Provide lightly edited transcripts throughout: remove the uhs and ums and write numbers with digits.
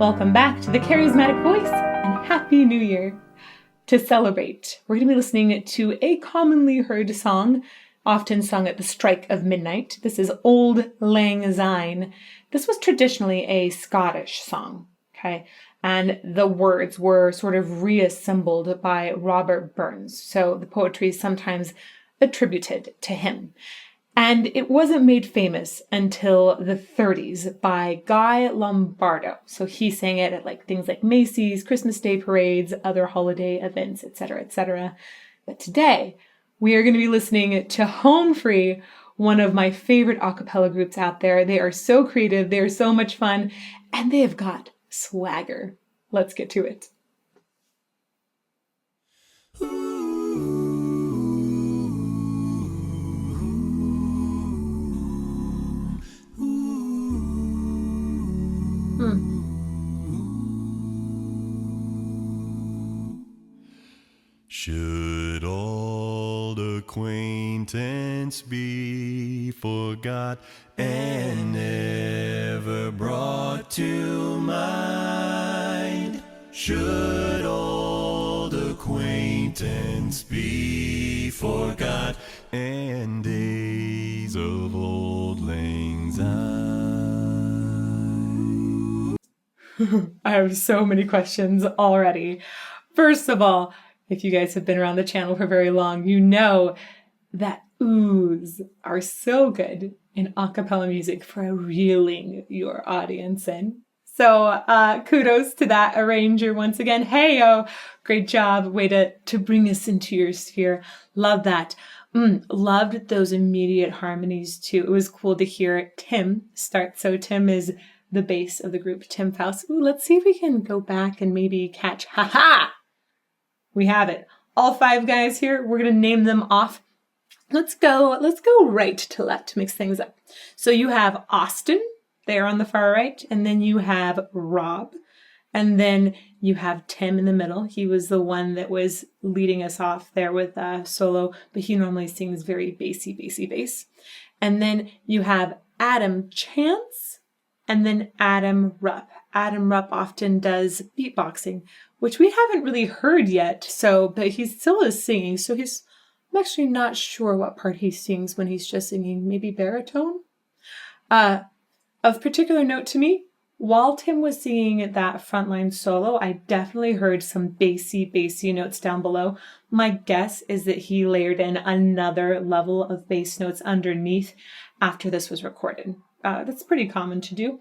Welcome back to the Charismatic Voice and Happy New Year. To celebrate, we're going to be listening to a commonly heard song, often sung at the strike of midnight. This is Auld Lang Syne. This was traditionally a Scottish song, okay? And the words were sort of reassembled by Robert Burns. So the poetry is sometimes attributed to him. And it wasn't made famous until the 30s by Guy Lombardo. So he sang it at things like Macy's, Christmas Day parades, other holiday events, etc., etc. But today, we are going to be listening to Home Free, one of my favorite a cappella groups out there. They are so creative, they are so much fun, and they have got swagger. Let's get to it. Should old acquaintance be forgot and never brought to mind? Should old acquaintance be forgot and days of Auld Lang Syne? I have so many questions already. First of all, if you guys have been around the channel for very long, you know that oohs are so good in a cappella music for reeling your audience in. So kudos to that arranger once again. Hey-o, great job. Way to bring us into your sphere. Love that. Loved those immediate harmonies too. It was cool to hear Tim start. So Tim is the bass of the group, Tim Faust. Ooh, let's see if we can go back and maybe catch, ha-ha! We have it. All 5 guys here, we're going to name them off. Let's go right to left to mix things up. So you have Austin there on the far right, and then you have Rob, and then you have Tim in the middle. He was the one that was leading us off there with solo, but he normally sings very bassy bass. And then you have Adam Chance, and then Adam Rupp. Adam Rupp often does beatboxing, which we haven't really heard yet, but he still is singing, so I'm actually not sure what part he sings when he's just singing, maybe baritone? Of particular note to me, while Tim was singing that frontline solo, I definitely heard some bassy notes down below. My guess is that he layered in another level of bass notes underneath after this was recorded. That's pretty common to do.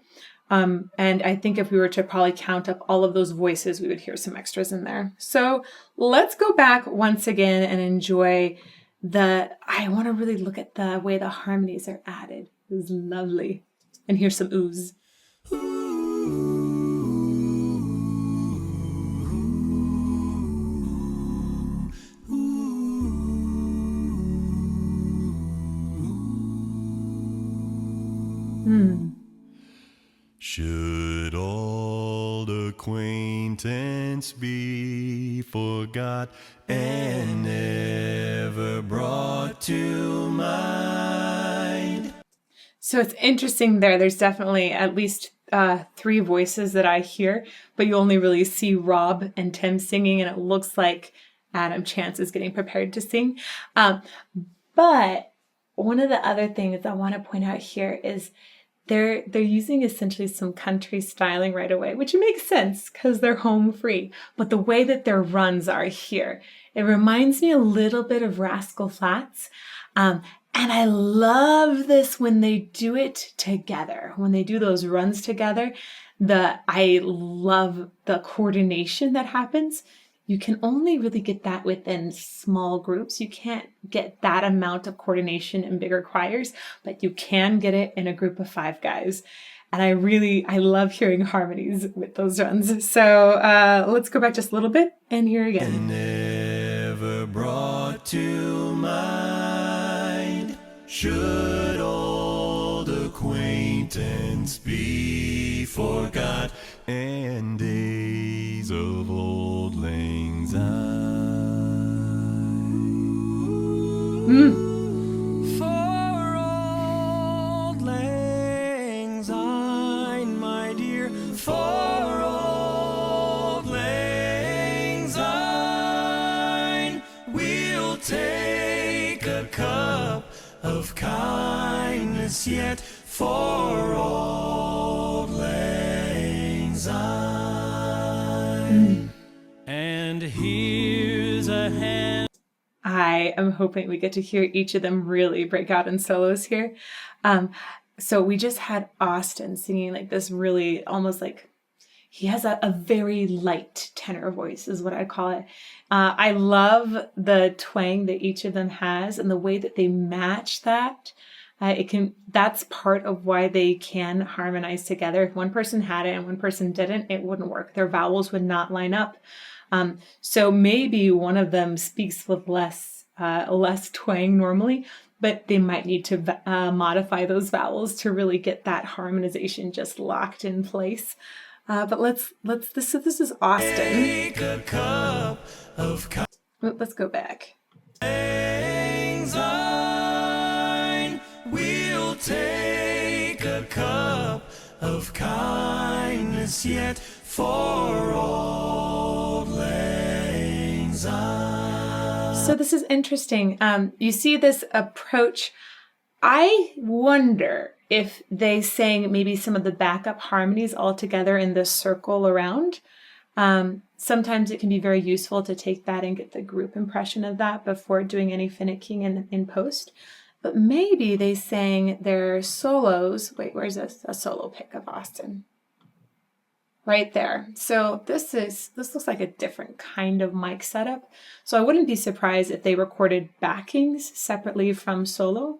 And I think if we were to probably count up all of those voices, we would hear some extras in there. So let's go back once again and enjoy I want to really look at the way the harmonies are added. It was lovely. And here's some oohs. Should old acquaintance be forgot and never brought to mind? So it's interesting there. There's definitely at least 3 voices that I hear, but you only really see Rob and Tim singing, and it looks like Adam Chance is getting prepared to sing. But one of the other things I want to point out here is they're using essentially some country styling right away, which makes sense because they're home free. But the way that their runs are here, it reminds me a little bit of Rascal Flatts. And I love this when they do it together, when they do those runs together. I love the coordination that happens. You can only really get that within small groups. You can't get that amount of coordination in bigger choirs, but you can get it in a group of 5 guys. And I love hearing harmonies with those runs. So let's go back just a little bit and hear again. Never brought to mind, should old acquaintance be forgot and days of Auld Lang Syne. For Auld Lang Syne, my dear, for of kindness yet for Auld Lang Syne. And here's a hand. I am hoping we get to hear each of them really break out in solos here. So we just had Austin singing like this really almost like he has a very light tenor voice is what I call it. I love the twang that each of them has and the way that they match that. That's part of why they can harmonize together. If one person had it and one person didn't, it wouldn't work. Their vowels would not line up. So maybe one of them speaks with less twang normally, but they might need to modify those vowels to really get that harmonization just locked in place. But this is Austin. Take a cup of Let's go back. Lang Syne. We'll take a cup of kindness yet for Auld Lang Syne. So this is interesting. You see this approach. I wonder if they sang maybe some of the backup harmonies all together in this circle around. Sometimes it can be very useful to take that and get the group impression of that before doing any finicking in post. But maybe they sang their solos. Wait, where's a solo pick of Austin? Right there. So this looks like a different kind of mic setup. So I wouldn't be surprised if they recorded backings separately from solo.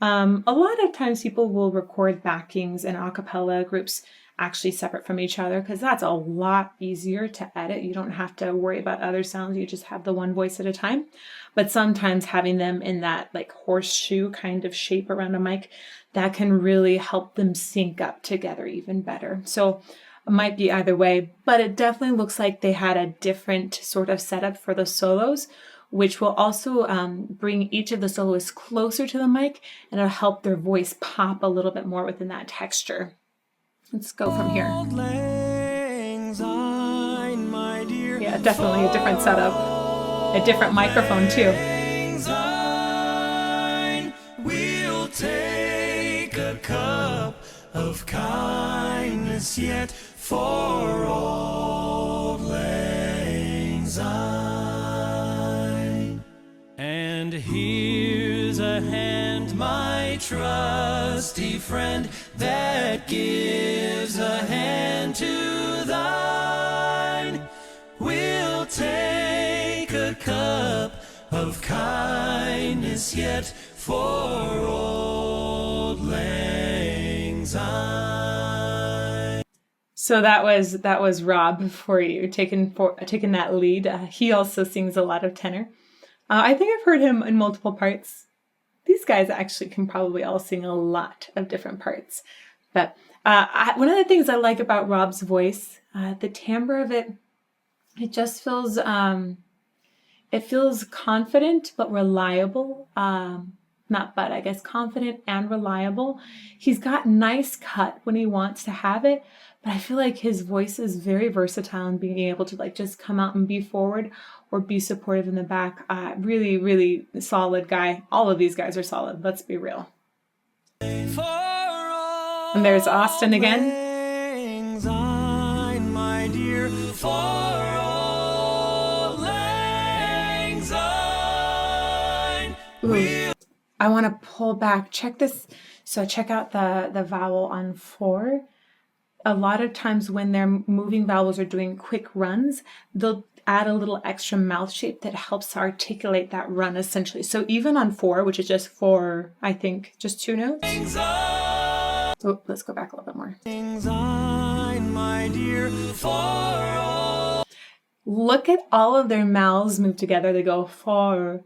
A lot of times people will record backings and a cappella groups actually separate from each other because that's a lot easier to edit. You don't have to worry about other sounds. You just have the one voice at a time. But sometimes having them in that like horseshoe kind of shape around a mic, that can really help them sync up together even better. So it might be either way, but it definitely looks like they had a different sort of setup for the solos, which will also bring each of the soloists closer to the mic and it'll help their voice pop a little bit more within that texture. Let's go from here. Auld Lang Syne, my dear. Yeah, definitely a different setup. A different microphone too. Lang Syne. We'll take a cup of kindness yet for Auld Lang Syne. And here's a hand, my trusty friend, that gives a hand to thine. We'll take a cup of kindness yet for Auld Lang Syne. So that was Rob for you, taking that lead. He also sings a lot of tenor. I think I've heard him in multiple parts. These guys actually can probably all sing a lot of different parts. But one of the things I like about Rob's voice, the timbre of it, it just feels, it feels confident but reliable. Confident and reliable. He's got nice cut when he wants to have it, but I feel like his voice is very versatile in being able to like just come out and be forward or be supportive in the back. Really, really solid guy. All of these guys are solid. Let's be real. And there's Austin again. Lang Syne, my dear, for Auld Lang Syne. Ooh, I want to pull back. Check this. So check out the vowel on 4. A lot of times when they're moving vowels or doing quick runs, they'll add a little extra mouth shape that helps to articulate that run essentially. So even on 4, which is just 4, I think, just 2 notes. Oh, let's go back a little bit more. Lang Syne, my dear, for Auld. Look at all of their mouths move together. They go for.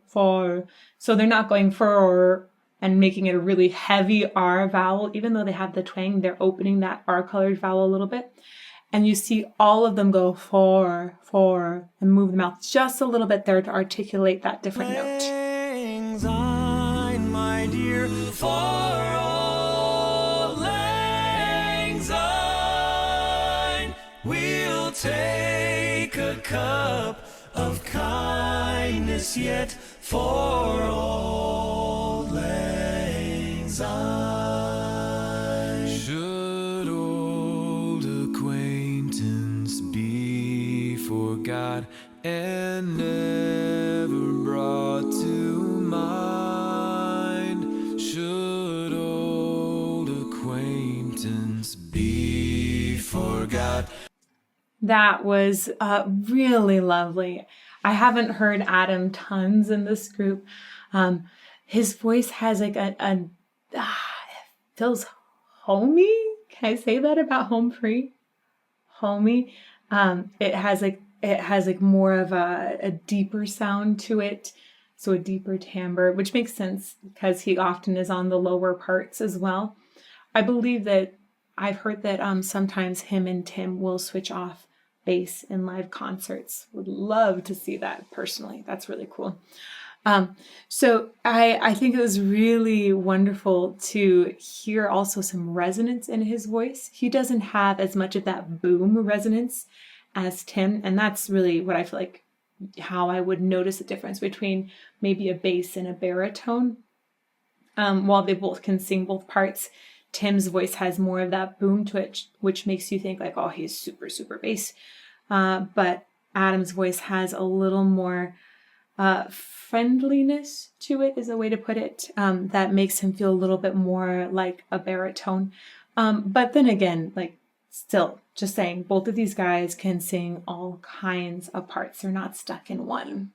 So they're not going for and making it a really heavy R vowel. Even though they have the twang, they're opening that R-colored vowel a little bit. And you see all of them go for, and move the mouth just a little bit there to articulate that different note. Lang Syne, my dear, for Auld Lang Syne. We'll take a cup of kindness yet for Auld Lang forgot and never brought to mind. Should old acquaintance be forgot? That was really lovely. I haven't heard Adam tons in this group. His voice has like it feels homey. Can I say that about home free? Homey. It has like more of a deeper sound to it, so a deeper timbre, which makes sense because he often is on the lower parts as well. I believe that I've heard that sometimes him and Tim will switch off bass in live concerts. Would love to see that personally. That's really cool. So I think it was really wonderful to hear also some resonance in his voice. He doesn't have as much of that boom resonance as Tim, and that's really what I feel like how I would notice the difference between maybe a bass and a baritone. While they both can sing both parts, Tim's voice has more of that boom to it, which makes you think like, oh, he's super, super bass. But Adam's voice has a little more friendliness to it, is a way to put it, that makes him feel a little bit more like a baritone. But then again, like still, just saying, both of these guys can sing all kinds of parts. They're not stuck in one.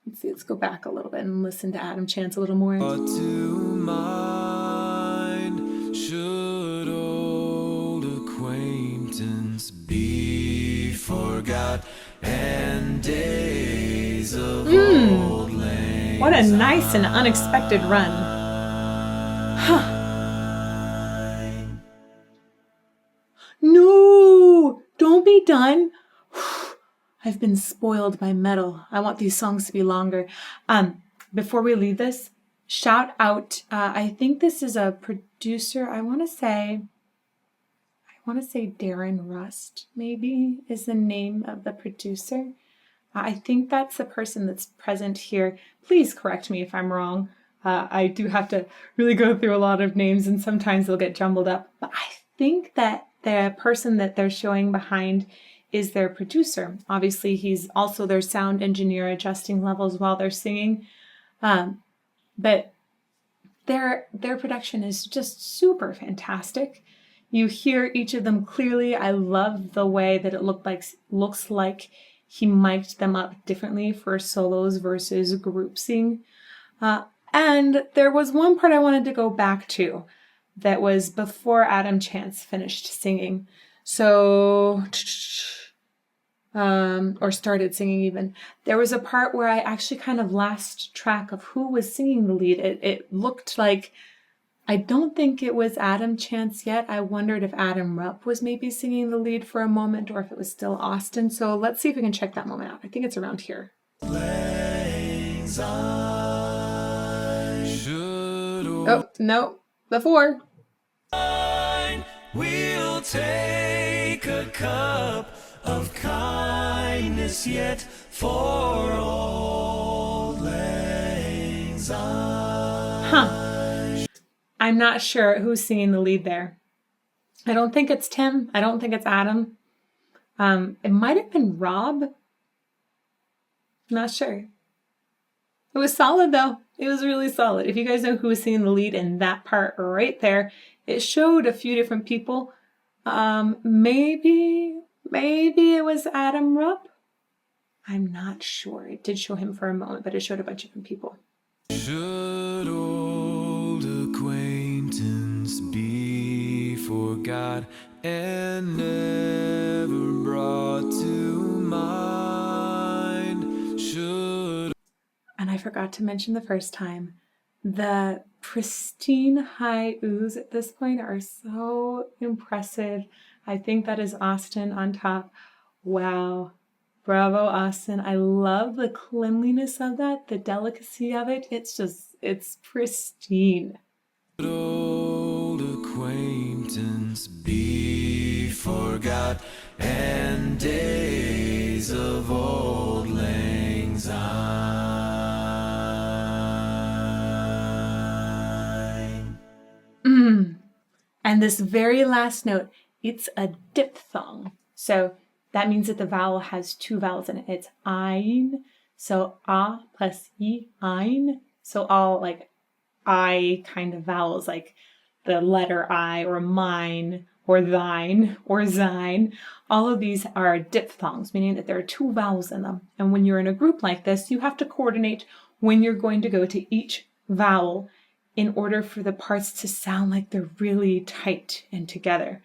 Let's see, let's go back a little bit and listen to Adam chant a little more. To mind, should old acquaintance be forgot, and days of Auld Lang What a nice and unexpected run. Huh. No, don't be done. I've been spoiled by metal. I want these songs to be longer. Before we leave this, shout out, I think this is a producer. I want to say Darren Rust, maybe, is the name of the producer. I think that's the person that's present here. Please correct me if I'm wrong. I do have to really go through a lot of names and sometimes they'll get jumbled up. But I think that the person that they're showing behind is their producer. Obviously, he's also their sound engineer, adjusting levels while they're singing. But their production is just super fantastic. You hear each of them clearly. I love the way that it looks like he mic'd them up differently for solos versus group sing. And there was one part I wanted to go back to that was before Adam Chance finished singing. So, or started singing even. There was a part where I actually kind of lost track of who was singing the lead. It looked like, I don't think it was Adam Chance yet. I wondered if Adam Rupp was maybe singing the lead for a moment or if it was still Austin. So let's see if we can check that moment out. I think it's around here. Oh, no, before. We'll take a cup of kindness yet for Auld Lang Syne. Huh. I'm not sure who's singing the lead there. I don't think it's Tim. I don't think it's Adam. It might have been Rob. Not sure. It was solid though. It was really solid. If you guys know who was singing the lead in that part right there, it showed a few different people. Maybe it was Adam Rupp. I'm not sure. It did show him for a moment, but it showed a bunch of different people. Should old acquaintance be forgot and never brought to mind? Should... And I forgot to mention the first time, the pristine high oohs at this point are so impressive. I think that is Austin on top. Wow. Bravo, Austin. I love the cleanliness of that, the delicacy of it. It's pristine. Should old acquaintance be forgot and days of Auld Lang Syne. And this very last note, it's a diphthong. So that means that the vowel has two vowels in it. It's ein, so a plus I, ein. So all like I kind of vowels, like the letter I or mine or thine or thine. All of these are diphthongs, meaning that there are two vowels in them. And when you're in a group like this, you have to coordinate when you're going to go to each vowel in order for the parts to sound like they're really tight and together.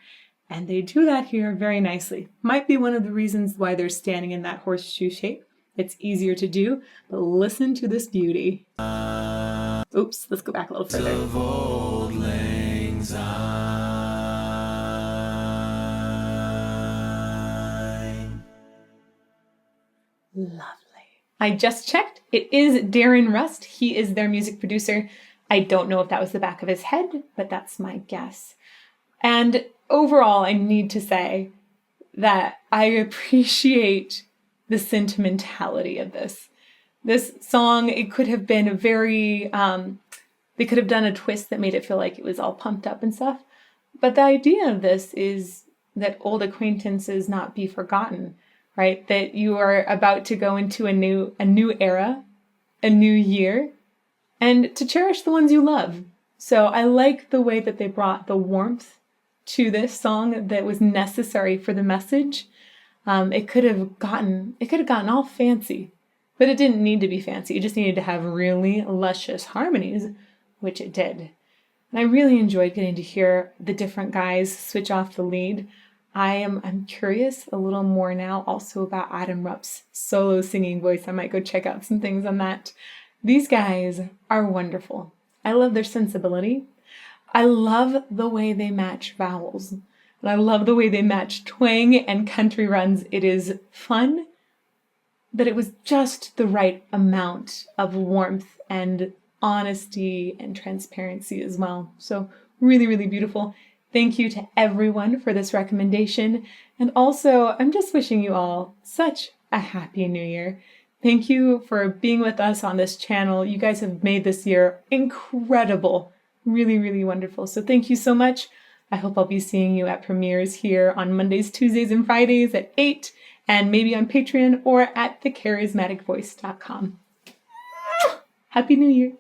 And they do that here very nicely. Might be one of the reasons why they're standing in that horseshoe shape. It's easier to do, but listen to this beauty. Oops, let's go back a little further. Of Auld Lang Syne. Lovely. I just checked. It is Darren Rust. He is their music producer. I don't know if that was the back of his head, but that's my guess. And overall, I need to say that I appreciate the sentimentality of this. This song, it could have been a very, they could have done a twist that made it feel like it was all pumped up and stuff. But the idea of this is that old acquaintances not be forgotten, right? That you are about to go into a new era, a new year, and to cherish the ones you love. So I like the way that they brought the warmth to this song that was necessary for the message. It could have gotten all fancy, but it didn't need to be fancy. It just needed to have really luscious harmonies, which it did. And I really enjoyed getting to hear the different guys switch off the lead. I'm curious a little more now also about Adam Rupp's solo singing voice. I might go check out some things on that. These guys are wonderful. I love their sensibility. I love the way they match vowels. And I love the way they match twang and country runs. It is fun, but it was just the right amount of warmth and honesty and transparency as well. So really, really beautiful. Thank you to everyone for this recommendation. And also, I'm just wishing you all such a happy new year. Thank you for being with us on this channel. You guys have made this year incredible. Really, really wonderful. So thank you so much. I hope I'll be seeing you at premieres here on Mondays, Tuesdays, and Fridays at 8, and maybe on Patreon or at thecharismaticvoice.com. Happy New Year.